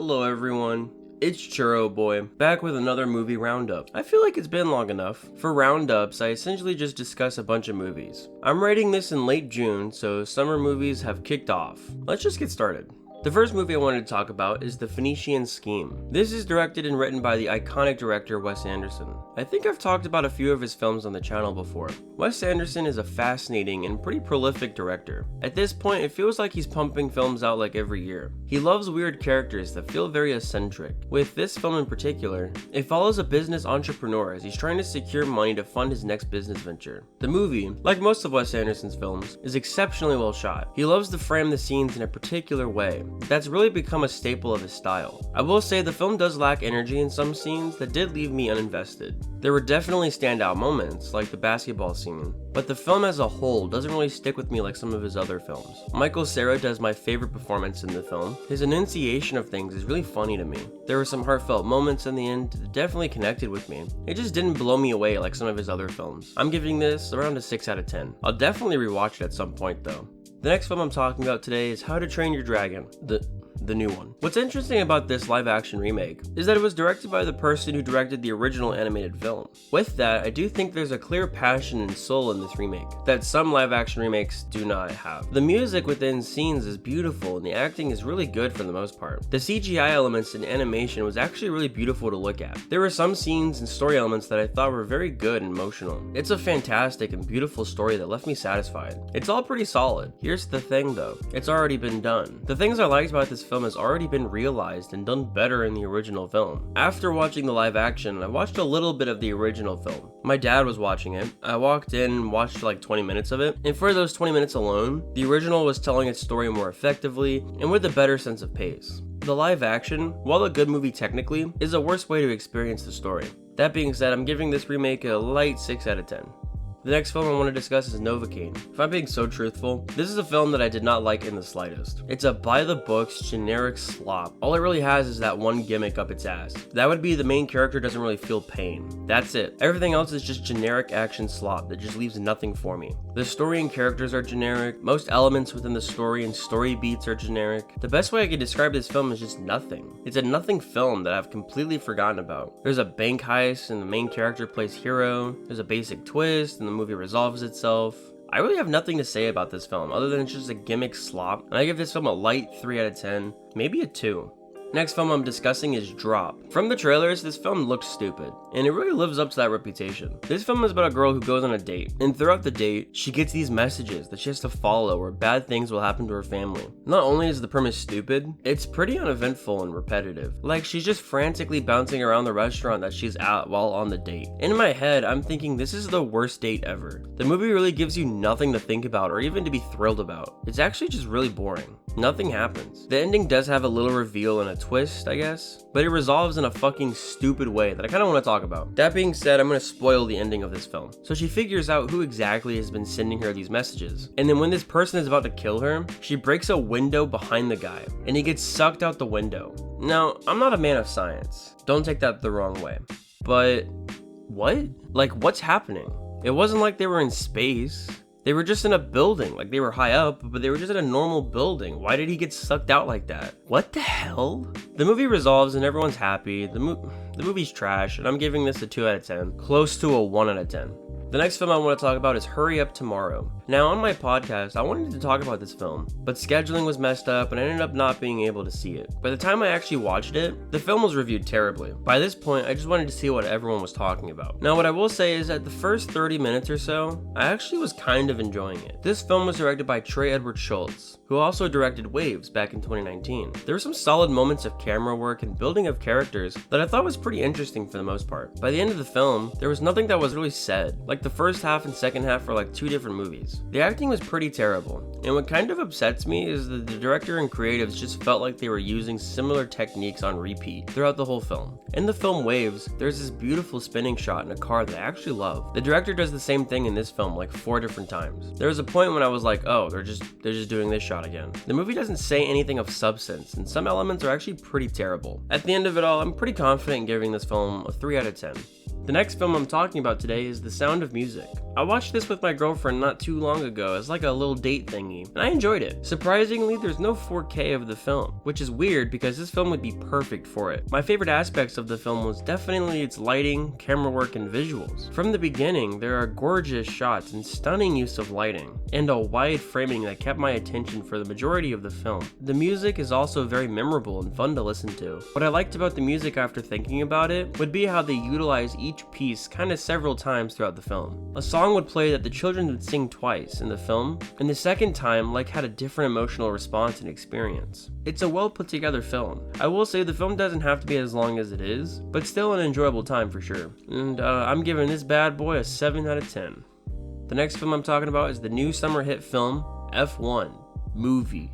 Hello everyone, it's Churro Boy, back with another movie roundup. I feel like it's been long enough. For roundups, I essentially just discuss a bunch of movies. I'm writing this in late June, so summer movies have kicked off. Let's just get started. The first movie I wanted to talk about is The Phoenician Scheme. This is directed and written by the iconic director Wes Anderson. I think I've talked about a few of his films on the channel before. Wes Anderson is a fascinating and pretty prolific director. At this point, it feels like he's pumping films out like every year. He loves weird characters that feel very eccentric. With this film in particular, it follows a business entrepreneur as he's trying to secure money to fund his next business venture. The movie, like most of Wes Anderson's films, is exceptionally well shot. He loves to frame the scenes in a particular way. That's really become a staple of his style. I will say the film does lack energy in some scenes that did leave me uninvested. There were definitely standout moments, like the basketball scene, but the film as a whole doesn't really stick with me like some of his other films. Michael Cera does my favorite performance in the film. His enunciation of things is really funny to me. There were some heartfelt moments in the end that definitely connected with me. It just didn't blow me away like some of his other films. I'm giving this around a 6 out of 10. I'll definitely rewatch it at some point though. The next film I'm talking about today is How to Train Your Dragon, the new one. What's interesting about this live action remake is that it was directed by the person who directed the original animated film. With that, I do think there's a clear passion and soul in this remake that some live action remakes do not have. The music within scenes is beautiful and the acting is really good for the most part. The CGI elements and animation was actually really beautiful to look at. There were some scenes and story elements that I thought were very good and emotional. It's a fantastic and beautiful story that left me satisfied. It's all pretty solid. Here's the thing though, it's already been done. The things I liked about this film has already been realized and done better in the original film. After watching the live action, I watched a little bit of the original film. My dad was watching it. I walked in and watched like 20 minutes of it, and for those 20 minutes alone, the original was telling its story more effectively and with a better sense of pace. The live action, while a good movie technically, is a worse way to experience the story. That being said, I'm giving this remake a light 6 out of 10. The next film I want to discuss is Novocaine. If I'm being so truthful, this is a film that I did not like in the slightest. It's a by-the-books, generic slop. All it really has is that one gimmick up its ass. That would be the main character doesn't really feel pain. That's it. Everything else is just generic action slop that just leaves nothing for me. The story and characters are generic. Most elements within the story and story beats are generic. The best way I could describe this film is just nothing. It's a nothing film that I've completely forgotten about. There's a bank heist and the main character plays hero. There's a basic twist and the movie resolves itself. I really have nothing to say about this film other than it's just a gimmick slop, and I give this film a light 3 out of 10, maybe a 2. Next film I'm discussing is Drop. From the trailers, this film looks stupid, and it really lives up to that reputation. This film is about a girl who goes on a date, and throughout the date, she gets these messages that she has to follow where bad things will happen to her family. Not only is the premise stupid, it's pretty uneventful and repetitive. Like, she's just frantically bouncing around the restaurant that she's at while on the date. In my head, I'm thinking this is the worst date ever. The movie really gives you nothing to think about or even to be thrilled about. It's actually just really boring. Nothing happens. The ending does have a little reveal and a twist, I guess, but it resolves in a fucking stupid way that I kind of want to talk about. That being said, I'm going to spoil the ending of this film. So she figures out who exactly has been sending her these messages, and then when this person is about to kill her, she breaks a window behind the guy, and he gets sucked out the window. Now, I'm not a man of science. Don't take that the wrong way. But what? Like, what's happening? It wasn't like they were in space. They were just in a building, like they were high up, but they were just in a normal building. Why did he get sucked out like that? What the hell? The movie resolves and everyone's happy. The movie's trash, and I'm giving this a 2 out of 10, close to a 1 out of 10. The next film I want to talk about is Hurry Up Tomorrow. Now on my podcast, I wanted to talk about this film, but scheduling was messed up and I ended up not being able to see it. By the time I actually watched it, the film was reviewed terribly. By this point, I just wanted to see what everyone was talking about. Now what I will say is that the first 30 minutes or so, I actually was kind of enjoying it. This film was directed by Trey Edward Schultz, who also directed Waves back in 2019. There were some solid moments of camera work and building of characters that I thought was pretty interesting for the most part. By the end of the film, there was nothing that was really said. Like the first half and second half were like 2 different movies. The acting was pretty terrible, and what kind of upsets me is that the director and creatives just felt like they were using similar techniques on repeat throughout the whole film. In the film Waves, there's this beautiful spinning shot in a car that I actually love. The director does the same thing in this film like 4 different times. There was a point when I was like, oh, they're just doing this shot again. The movie doesn't say anything of substance, and some elements are actually pretty terrible. At the end of it all, I'm pretty confident in giving this film a 3 out of 10. The next film I'm talking about today is The Sound of Music. I watched this with my girlfriend not too long ago as like a little date thingy, and I enjoyed it. Surprisingly, there's no 4K of the film, which is weird because this film would be perfect for it. My favorite aspects of the film was definitely its lighting, camera work, and visuals. From the beginning, there are gorgeous shots and stunning use of lighting, and a wide framing that kept my attention for the majority of the film. The music is also very memorable and fun to listen to. What I liked about the music after thinking about it would be how they utilize each piece kinda several times throughout the film. A song would play that the children would sing twice in the film, and the second time had a different emotional response and experience. It's a well put together film. I will say the film doesn't have to be as long as it is, but still an enjoyable time for sure. And I'm giving this bad boy a 7 out of 10. The next film I'm talking about is the new summer hit film, F1, Movie.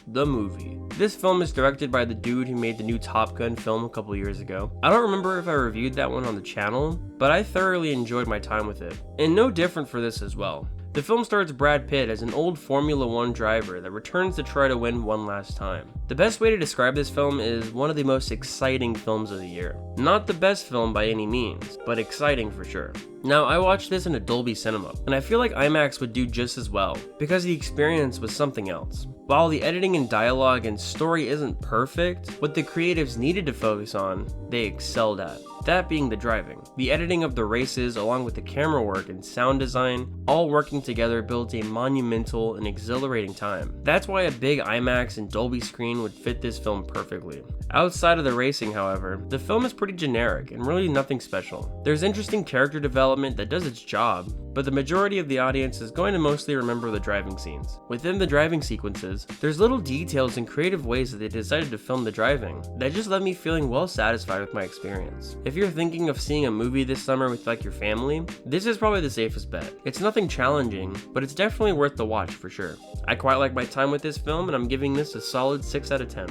The movie. This film is directed by the dude who made the new Top Gun film a couple years ago. I don't remember if I reviewed that one on the channel, but I thoroughly enjoyed my time with it. And no different for this as well. The film stars Brad Pitt as an old Formula 1 driver that returns to try to win one last time. The best way to describe this film is one of the most exciting films of the year. Not the best film by any means, but exciting for sure. Now, I watched this in a Dolby Cinema, and I feel like IMAX would do just as well, because the experience was something else. While the editing and dialogue and story isn't perfect, what the creatives needed to focus on, they excelled at. That being the driving. The editing of the races, along with the camera work and sound design, all working together builds a monumental and exhilarating time. That's why a big IMAX and Dolby screen would fit this film perfectly. Outside of the racing, however, the film is pretty generic and really nothing special. There's interesting character development that does its job, but the majority of the audience is going to mostly remember the driving scenes. Within the driving sequences, there's little details and creative ways that they decided to film the driving that just left me feeling well satisfied with my experience. If you're thinking of seeing a movie this summer with your family, this is probably the safest bet. It's nothing challenging, but it's definitely worth the watch for sure. I quite like my time with this film, and I'm giving this a solid 6 out of 10.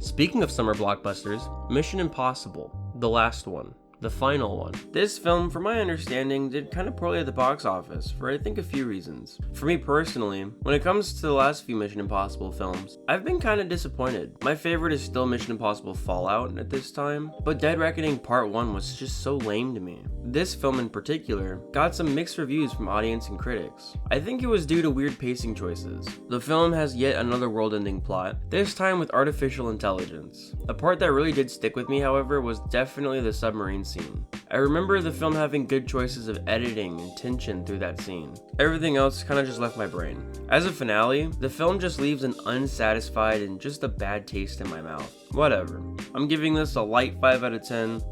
Speaking of summer blockbusters, Mission Impossible, the last one. The final one. This film, from my understanding, did kind of poorly at the box office for I think a few reasons. For me personally, when it comes to the last few Mission Impossible films, I've been kind of disappointed. My favorite is still Mission Impossible Fallout at this time, but Dead Reckoning Part 1 was just so lame to me. This film in particular got some mixed reviews from audience and critics. I think it was due to weird pacing choices. The film has yet another world-ending plot, this time with artificial intelligence. A part that really did stick with me, however, was definitely the submarine scene. I remember the film having good choices of editing and tension through that scene. Everything else kind of just left my brain. As a finale, the film just leaves an unsatisfied and just a bad taste in my mouth. Whatever. I'm giving this a light 5 out of 10.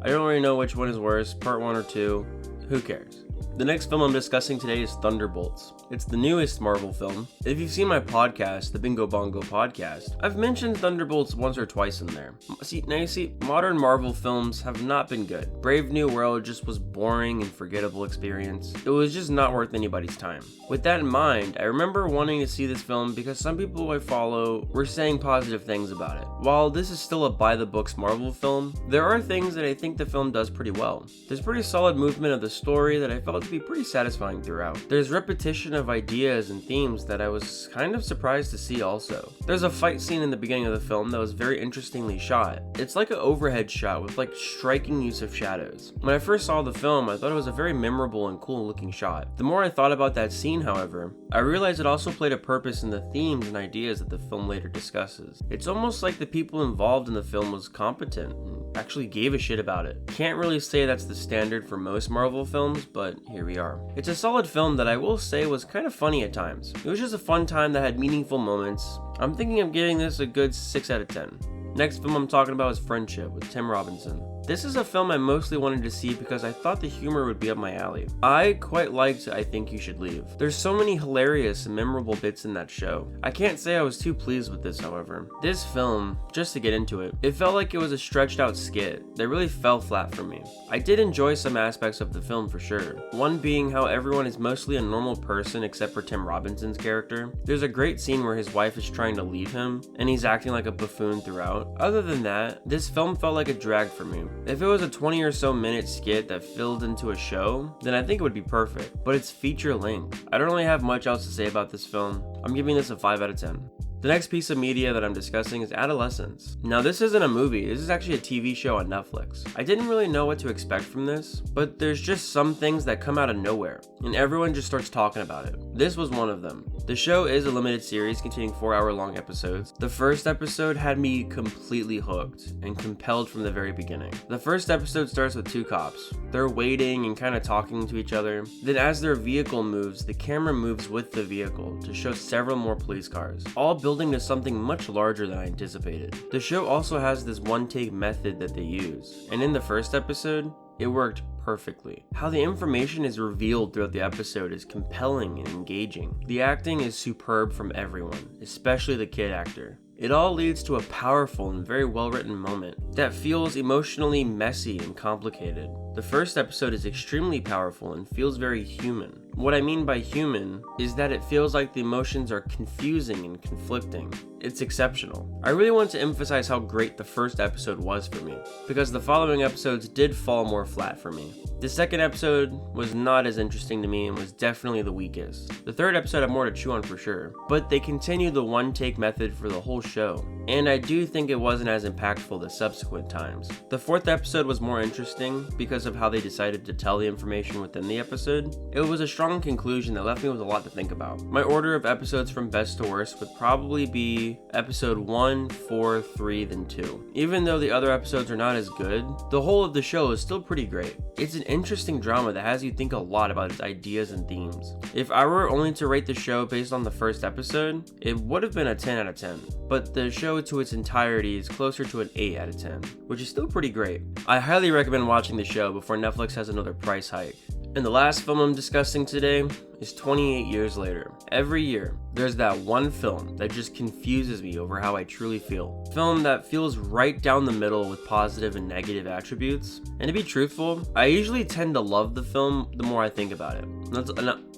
I don't really know which one is worse, part 1 or 2. Who cares? The next film I'm discussing today is Thunderbolts. It's the newest Marvel film. If you've seen my podcast, the Bingo Bongo podcast, I've mentioned Thunderbolts once or twice in there. See, modern Marvel films have not been good. Brave New World just was boring and forgettable experience. It was just not worth anybody's time. With that in mind, I remember wanting to see this film because some people I follow were saying positive things about it. While this is still a by-the-books Marvel film, there are things that I think the film does pretty well. There's pretty solid movement of the story that I felt to be pretty satisfying throughout. There's repetition of ideas and themes that I was kind of surprised to see also. There's a fight scene in the beginning of the film that was very interestingly shot. It's like an overhead shot with striking use of shadows. When I first saw the film, I thought it was a very memorable and cool looking shot. The more I thought about that scene, however, I realized it also played a purpose in the themes and ideas that the film later discusses. It's almost like the people involved in the film was competent and actually gave a shit about it. Can't really say that's the standard for most Marvel films, but here we are. It's a solid film that I will say was kind of funny at times. It was just a fun time that had meaningful moments. I'm thinking of giving this a good 6 out of 10. Next film I'm talking about is Friendship with Tim Robinson. This is a film I mostly wanted to see because I thought the humor would be up my alley. I quite liked I Think You Should Leave. There's so many hilarious and memorable bits in that show. I can't say I was too pleased with this, however. This film, just to get into it, it felt like it was a stretched out skit that really fell flat for me. I did enjoy some aspects of the film for sure. One being how everyone is mostly a normal person except for Tim Robinson's character. There's a great scene where his wife is trying to leave him and he's acting like a buffoon throughout. Other than that, this film felt like a drag for me. If it was a 20 or so minute skit that filled into a show, then I think it would be perfect, but it's feature length. I don't really have much else to say about this film. I'm giving this a 5 out of 10. The next piece of media that I'm discussing is Adolescence. Now this isn't a movie, this is actually a TV show on Netflix. I didn't really know what to expect from this, but there's just some things that come out of nowhere, and everyone just starts talking about it. This was one of them. The show is a limited series containing 4-hour-long episodes. The first episode had me completely hooked and compelled from the very beginning. The first episode starts with two cops. They're waiting and kind of talking to each other. Then as their vehicle moves, the camera moves with the vehicle to show several more police cars, all building to something much larger than I anticipated. The show also has this one-take method that they use, and in the first episode, it worked perfectly. How the information is revealed throughout the episode is compelling and engaging. The acting is superb from everyone, especially the kid actor. It all leads to a powerful and very well-written moment that feels emotionally messy and complicated. The first episode is extremely powerful and feels very human. What I mean by human is that it feels like the emotions are confusing and conflicting. It's exceptional. I really want to emphasize how great the first episode was for me, because the following episodes did fall more flat for me. The second episode was not as interesting to me and was definitely the weakest. The third episode had more to chew on for sure, but they continue the one-take method for the whole show, and I do think it wasn't as impactful the subsequent times. The fourth episode was more interesting because of how they decided to tell the information within the episode. It was a strong conclusion that left me with a lot to think about. My order of episodes from best to worst would probably be episode 1, 4, 3, then 2. Even though the other episodes are not as good, the whole of the show is still pretty great. It's an interesting drama that has you think a lot about its ideas and themes. If I were only to rate the show based on the first episode, it would have been a 10 out of 10, but the show to its entirety is closer to an 8 out of 10, which is still pretty great. I highly recommend watching the show before Netflix has another price hike. And the last film I'm discussing today is 28 Years Later. Every year, there's that one film that just confuses me over how I truly feel. Film that feels right down the middle with positive and negative attributes. And to be truthful, I usually tend to love the film the more I think about it. And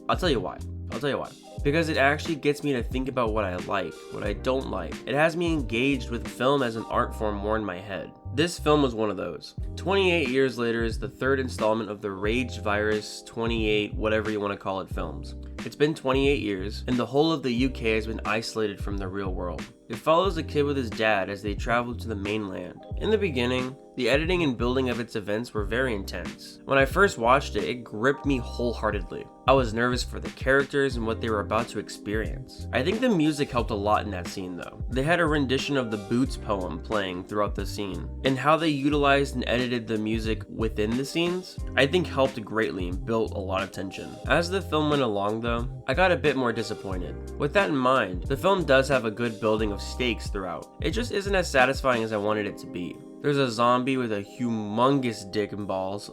I'll tell you why. Because it actually gets me to think about what I like, what I don't like. It has me engaged with film as an art form more in my head. This film was one of those. 28 Years Later is the third installment of the Rage Virus 28, whatever you want to call it, films. It's been 28 years, and the whole of the UK has been isolated from the real world. It follows a kid with his dad as they travel to the mainland. In the beginning, the editing and building of its events were very intense. When I first watched it, it gripped me wholeheartedly. I was nervous for the characters and what they were about to experience. I think the music helped a lot in that scene though. They had a rendition of the Boots poem playing throughout the scene, and how they utilized and edited the music within the scenes, I think helped greatly and built a lot of tension. As the film went along though, I got a bit more disappointed. With that in mind, the film does have a good building of stakes throughout. It just isn't as satisfying as I wanted it to be. There's a zombie with a humongous dick and balls.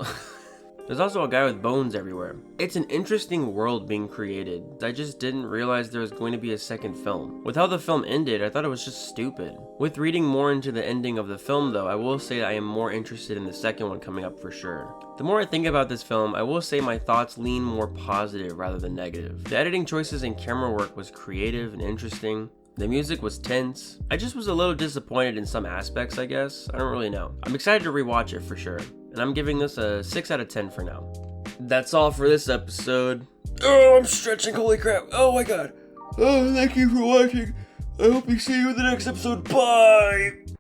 There's also a guy with bones everywhere. It's an interesting world being created. I just didn't realize there was going to be a second film. With how the film ended, I thought it was just stupid. With reading more into the ending of the film though, I will say that I am more interested in the second one coming up for sure. The more I think about this film, I will say my thoughts lean more positive rather than negative. The editing choices and camera work was creative and interesting. The music was tense. I just was a little disappointed in some aspects, I guess. I don't really know. I'm excited to rewatch it for sure, and I'm giving this a 6 out of 10 for now. That's all for this episode. Oh, I'm stretching, holy crap. Oh my god. Oh, thank you for watching. I hope to see you in the next episode. Bye!